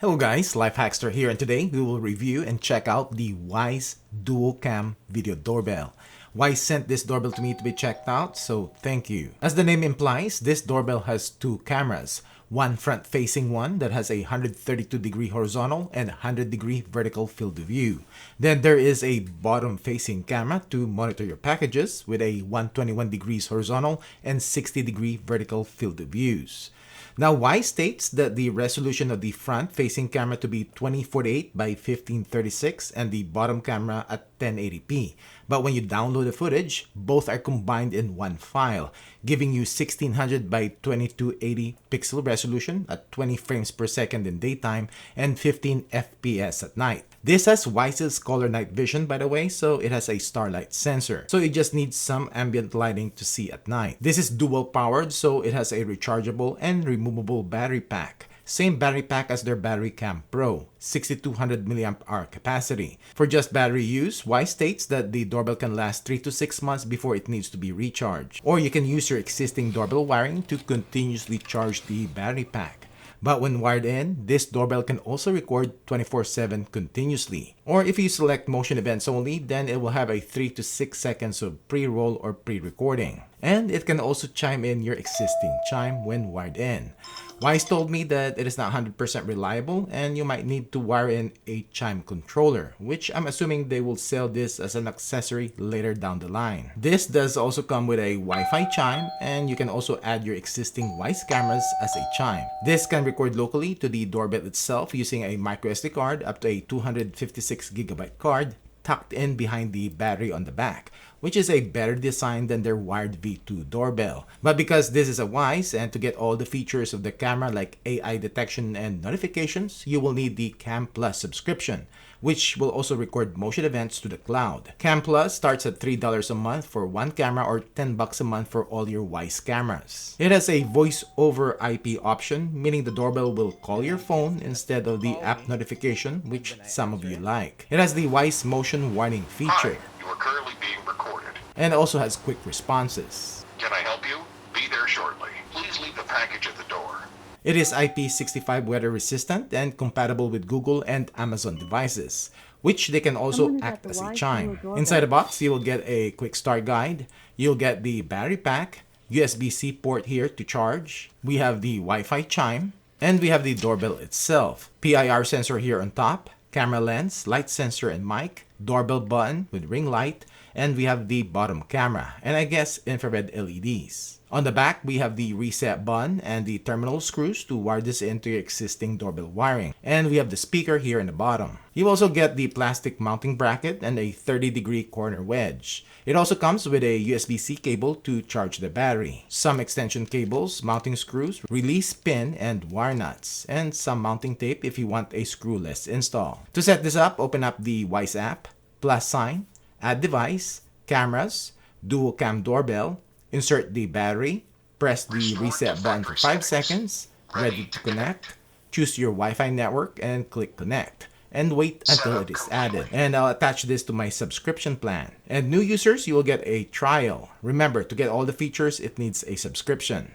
Hello guys, LifeHackster here, and today we will review and check out the Wyze Duo Cam Video Doorbell. Wyze sent this doorbell to me to be checked out, so thank you. As the name implies, this doorbell has two cameras. One front-facing one that has a 132-degree horizontal and 100-degree vertical field of view. Then there is a bottom-facing camera to monitor your packages with a 121 degrees horizontal and 60-degree vertical field of views. Now, Wyze states that the resolution of the front-facing camera to be 2048 by 1536 and the bottom camera at 1080p. But when you download the footage, both are combined in one file, giving you 1600 by 2280 pixel resolution at 20 frames per second in daytime and 15 FPS at night. This has Wyze's color night vision, by the way, so it has a starlight sensor. So it just needs some ambient lighting to see at night. This is dual powered, so it has a rechargeable and removable battery pack. Same battery pack as their Battery Cam Pro, 6200 mAh capacity. For just battery use, Wyze states that the doorbell can last 3 to 6 months before it needs to be recharged. Or you can use your existing doorbell wiring to continuously charge the battery pack. But when wired in, this doorbell can also record 24/7 continuously. Or if you select motion events only, then it will have a 3 to 6 seconds of pre-roll or pre-recording. And it can also chime in your existing chime when wired in. Wyze told me that it is not 100% reliable and you might need to wire in a chime controller, which I'm assuming they will sell this as an accessory later down the line. This does also come with a Wi-Fi chime, and you can also add your existing Wyze cameras as a chime. This can record locally to the doorbell itself using a microSD card up to a 256GB card tucked in behind the battery on the back, which is a better design than their wired V2 doorbell. But because this is a Wyze, and to get all the features of the camera like AI detection and notifications, you will need the Cam Plus subscription, which will also record motion events to the cloud. Cam Plus starts at $3 a month for one camera or $10 a month for all your Wyze cameras. It has a voice over IP option, meaning the doorbell will call your phone instead of the app notification, which some of you like. It has the Wyze motion warning feature. Hi, you are currently being recorded. And also has quick responses. Can I help you? Be there shortly. Please leave the package at the door. It is IP65 weather resistant and compatible with Google and Amazon devices, which they can also act as a chime. Inside the box, you will get a quick start guide. You'll get the battery pack, USB-C port here to charge. We have the Wi-Fi chime, and we have the doorbell itself. PIR sensor here on top, camera lens, light sensor and mic, doorbell button with ring light, and we have the bottom camera, and I guess infrared LEDs. On the back, we have the reset button and the terminal screws to wire this into your existing doorbell wiring. And we have the speaker here in the bottom. You also get the plastic mounting bracket and a 30-degree corner wedge. It also comes with a USB-C cable to charge the battery, some extension cables, mounting screws, release pin, and wire nuts, and some mounting tape if you want a screwless install. To set this up, open up the Wyze app, plus sign, add device, cameras, Duo Cam Doorbell, insert the battery, press the reset button for 5 seconds, ready to connect, choose your Wi-Fi network and click connect, and wait until it is added. And I'll attach this to my subscription plan. And new users, you will get a trial. Remember, to get all the features, it needs a subscription.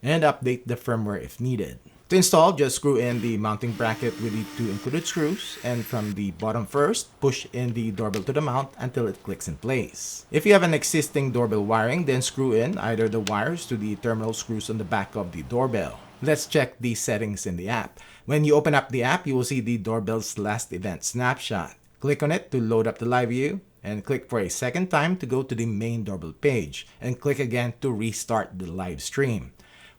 And update the firmware if needed. To install, just screw in the mounting bracket with the 2 included screws, and from the bottom first, push in the doorbell to the mount until it clicks in place. If you have an existing doorbell wiring, then screw in either the wires to the terminal screws on the back of the doorbell. Let's check the settings in the app. When you open up the app, you will see the doorbell's last event snapshot. Click on it to load up the live view, and click for a second time to go to the main doorbell page, and click again to restart the live stream,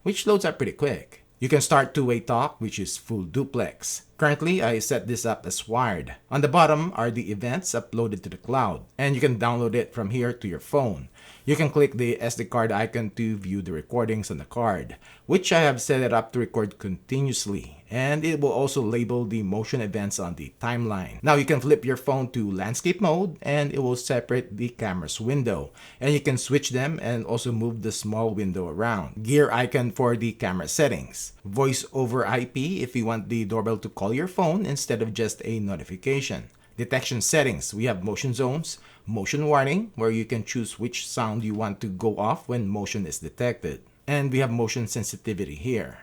which loads up pretty quick. You can start two-way talk, which is full duplex. Currently, I set this up as wired. On the bottom are the events uploaded to the cloud, and you can download it from here to your phone. You can click the SD card icon to view the recordings on the card, which I have set it up to record continuously, and it will also label the motion events on the timeline. Now you can flip your phone to landscape mode, and it will separate the camera's window, and you can switch them and also move the small window around. Gear icon for the camera settings. Voice over IP if you want the doorbell to call your phone instead of just a notification. Detection settings, we have motion zones, motion warning, where you can choose which sound you want to go off when motion is detected. And we have motion sensitivity here.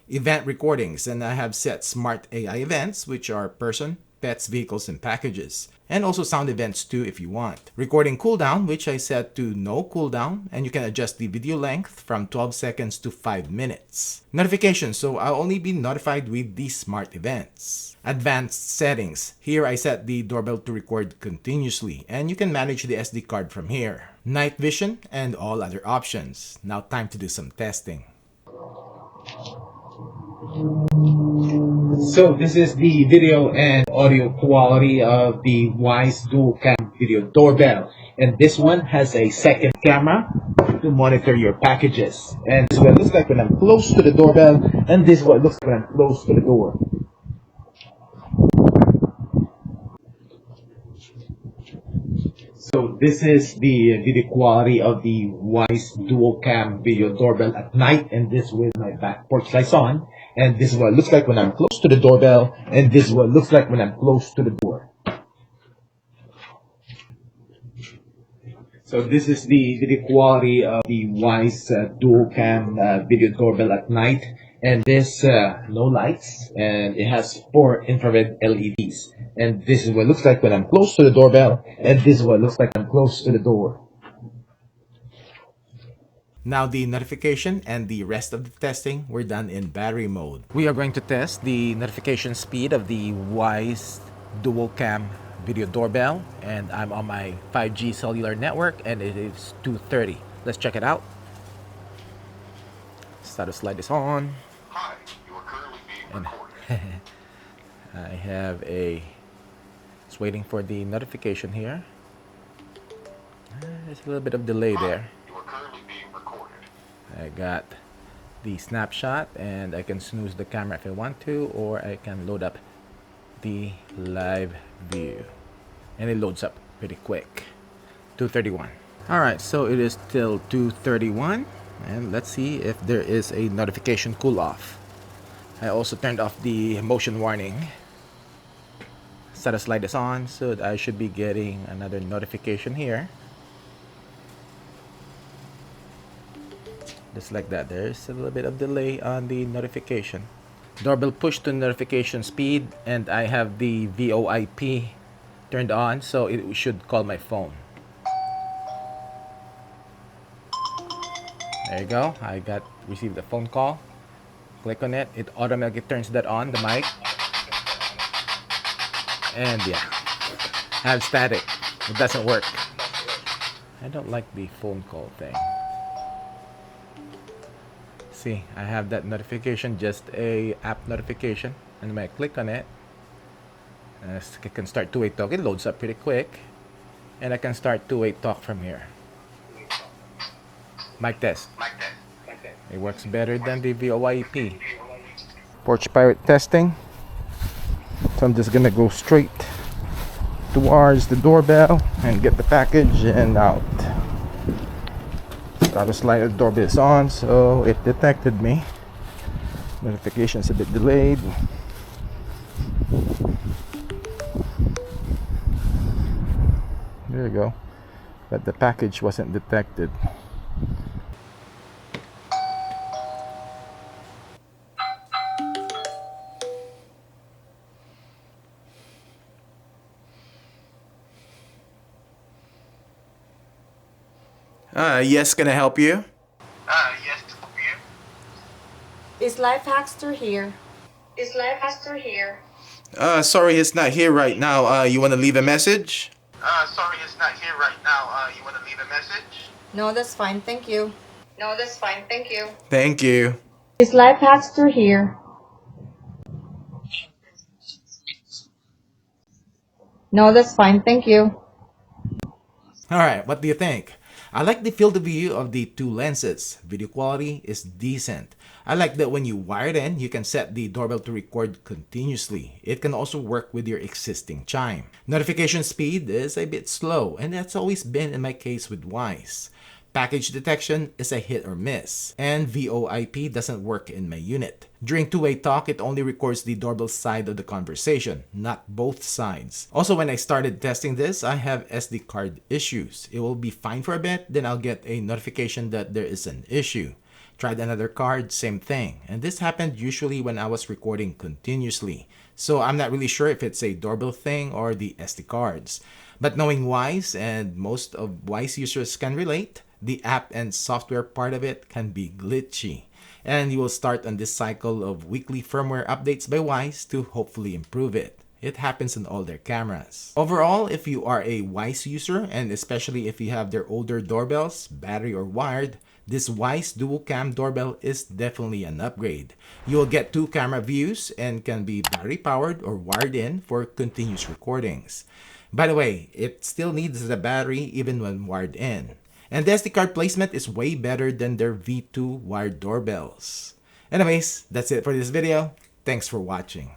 event recordings, and I have set smart AI events, which are person, pets, vehicles, and packages. And also sound events too if you want. Recording cooldown, which I set to no cooldown, and you can adjust the video length from 12 seconds to 5 minutes. Notifications, so I'll only be notified with these smart events. Advanced settings. Here I set the doorbell to record continuously, and you can manage the SD card from here. Night vision and all other options. Now time to do some testing. So this is the video and audio quality of the Wyze Duo Cam Video Doorbell. And this one has a second camera to monitor your packages. And this is what it looks like when I'm close to the doorbell, and this is what it looks like when I'm close to the door. So this is the video quality of the Wyze Duo Cam Video Doorbell at night, and this with my back porch lights on. And this is what it looks like when I'm close to the doorbell, and this is what it looks like when I'm close to the door. So this is the video quality of the Wyze Duo Cam Video Doorbell at night, and this no lights, and it has 4 infrared LEDs. And this is what it looks like when I'm close to the doorbell, and this is what it looks like when I'm close to the door. Now the notification and the rest of the testing were done in battery mode. We are going to test the notification speed of the Wyze Duo Cam Video Doorbell, and I'm on my 5G cellular network, and it is 2:30. Let's check it out. Status light is on. Hi, you are currently being And recorded. I have a... It's waiting for the notification here. There's a little bit of delay there. You are currently being recorded. I got the snapshot, and I can snooze the camera if I want to, or I can load up the live view, and it loads up pretty quick. 2:31. Alright, so it is still 2:31, and let's see if there is a notification cool off. I also turned off the motion warning. Status light is on, so I should be getting another notification here. Just like that, there's a little bit of delay on the notification. Doorbell push to notification speed, and I have the VoIP turned on, so it should call my phone. There you go. I received a phone call. Click on it. It automatically turns that on, the mic. And yeah, I have static. It doesn't work. I don't like the phone call thing. See, I have that notification, just a app notification, and when I click on it, I can start two-way talk. It loads up pretty quick, and I can start two-way talk from here. Mic test. It works better than the VoIP. Porch Pirate testing. So I'm just gonna go straight towards the doorbell and get the package and out. Status light of the doorbell is on, so it detected me. Notification's a bit delayed. There you go. But the package wasn't detected. Yes, can I help you? Yes, you. Is LifeHackster here? Sorry, it's not here right now. You want to leave a message? Sorry, it's not here right now. You want to leave a message? No, that's fine. Thank you. Thank you. Is LifeHackster here? No, that's fine. Thank you. Alright, what do you think? I like the field of view of the two lenses. Video quality is decent. I like that when you wire it in, you can set the doorbell to record continuously. It can also work with your existing chime. Notification speed is a bit slow, and that's always been in my case with Wyze. Package detection is a hit or miss, and VoIP doesn't work in my unit. During two-way talk, it only records the doorbell side of the conversation, not both sides. Also, when I started testing this, I have SD card issues. It will be fine for a bit, then I'll get a notification that there is an issue. Tried another card, same thing. And this happened usually when I was recording continuously. So I'm not really sure if it's a doorbell thing or the SD cards. But knowing Wyze, and most of Wyze users can relate, the app and software part of it can be glitchy. And you will start on this cycle of weekly firmware updates by Wyze to hopefully improve it. It happens on all their cameras. Overall, if you are a Wyze user, and especially if you have their older doorbells, battery or wired, this Wyze Duo Cam Doorbell is definitely an upgrade. You will get 2 camera views and can be battery powered or wired in for continuous recordings. By the way, it still needs the battery even when wired in. And the SD card placement is way better than their V2 wired doorbells. Anyways, that's it for this video. Thanks for watching.